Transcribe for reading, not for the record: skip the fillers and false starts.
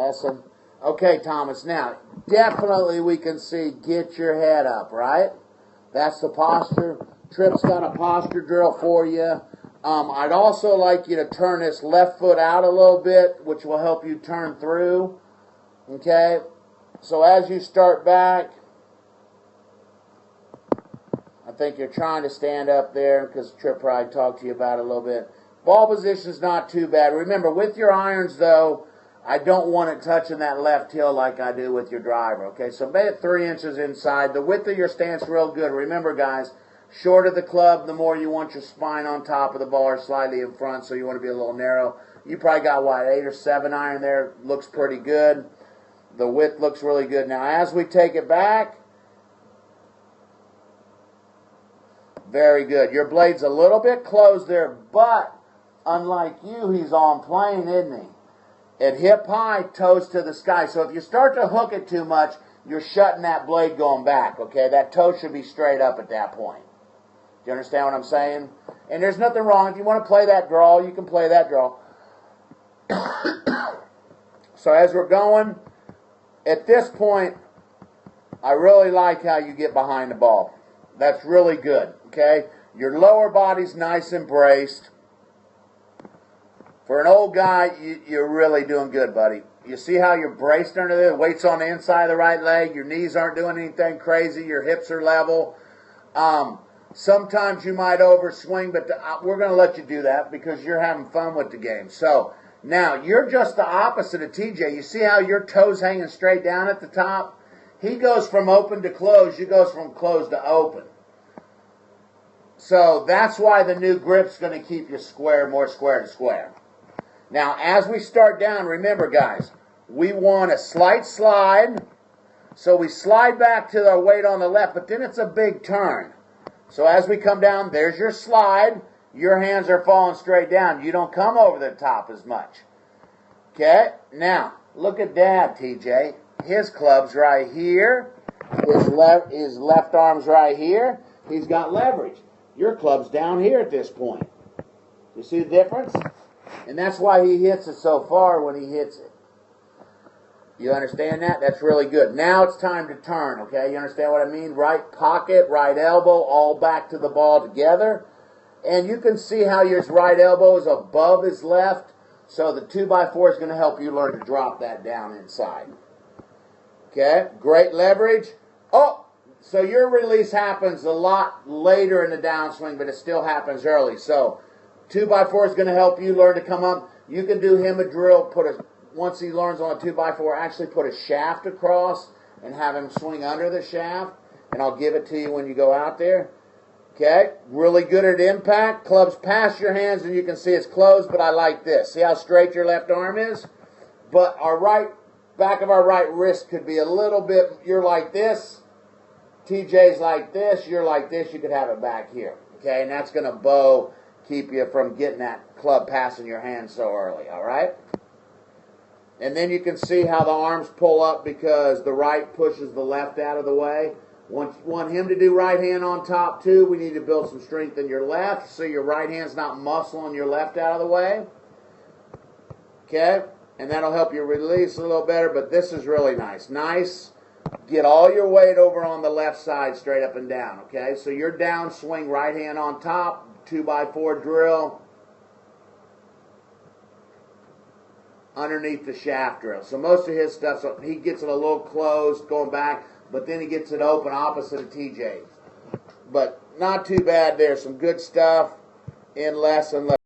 lesson. Okay, Thomas, now, definitely we can see get your head up, right? That's the posture. Tripp's got a posture drill for you. I'd also like you to turn this left foot out a little bit, which will help you turn through. Okay? So as you start back, I think you're trying to stand up there because Tripp probably talked to you about it a little bit. Ball position's not too bad. Remember, with your irons, though, I don't want it touching that left heel like I do with your driver. Okay, so make it 3 inches inside. The width of your stance real good. Remember, guys, shorter the club, the more you want your spine on top of the ball or slightly in front, so you want to be a little narrow. You probably got, what, 8 or 7 iron there. Looks pretty good. The width looks really good. Now, as we take it back, very good. Your blade's a little bit closed there, but unlike you, he's on plane, isn't he? At hip high, toes to the sky. So if you start to hook it too much, you're shutting that blade going back, okay? That toe should be straight up at that point. Do you understand what I'm saying? And there's nothing wrong. If you want to play that draw, you can play that draw. So as we're going, at this point, I really like how you get behind the ball. That's really good, okay? Your lower body's nice and braced. For an old guy, you're really doing good, buddy. You see how you're braced under there? The weight's on the inside of the right leg. Your knees aren't doing anything crazy. Your hips are level. Sometimes you might overswing, but we're going to let you do that because you're having fun with the game. So now you're just the opposite of TJ. You see how your toes hanging straight down at the top? He goes from open to closed. You goes from closed to open. So that's why the new grip's going to keep you square, more square to square. Now, as we start down, remember, guys, we want a slight slide. So we slide back to our weight on the left, but then it's a big turn. So as we come down, there's your slide. Your hands are falling straight down. You don't come over the top as much. Okay? Now, look at Dad, TJ. His club's right here. His left arm's right here. He's got leverage. Your club's down here at this point. You see the difference? And that's why he hits it so far when he hits it. You understand that? That's really good. Now it's time to turn, okay? You understand what I mean? Right pocket, right elbow, all back to the ball together. And you can see how your right elbow is above his left. So the 2x4 is going to help you learn to drop that down inside. Okay? Great leverage. Oh! So your release happens a lot later in the downswing, but it still happens early. So 2x4 is going to help you learn to come up. You can do him a drill, once he learns on a 2x4, actually put a shaft across and have him swing under the shaft. And I'll give it to you when you go out there. Okay? Really good at impact. Club's past your hands and you can see it's closed, but I like this. See how straight your left arm is? But our back of our right wrist could be a little bit, you're like this. TJ's like this. You're like this. You could have it back here. Okay? And that's going to keep you from getting that club passing your hand so early, all right? And then you can see how the arms pull up because the right pushes the left out of the way. Want him to do right hand on top too. We need to build some strength in your left so your right hand's not muscling your left out of the way. Okay? And that'll help you release a little better, but this is really nice. Nice. Get all your weight over on the left side straight up and down, okay? So your down swing, right hand on top, 2x4 drill underneath the shaft drill. So most of his stuff, so he gets it a little closed going back, but then he gets it open opposite of TJ. But not too bad there. Some good stuff in less and less.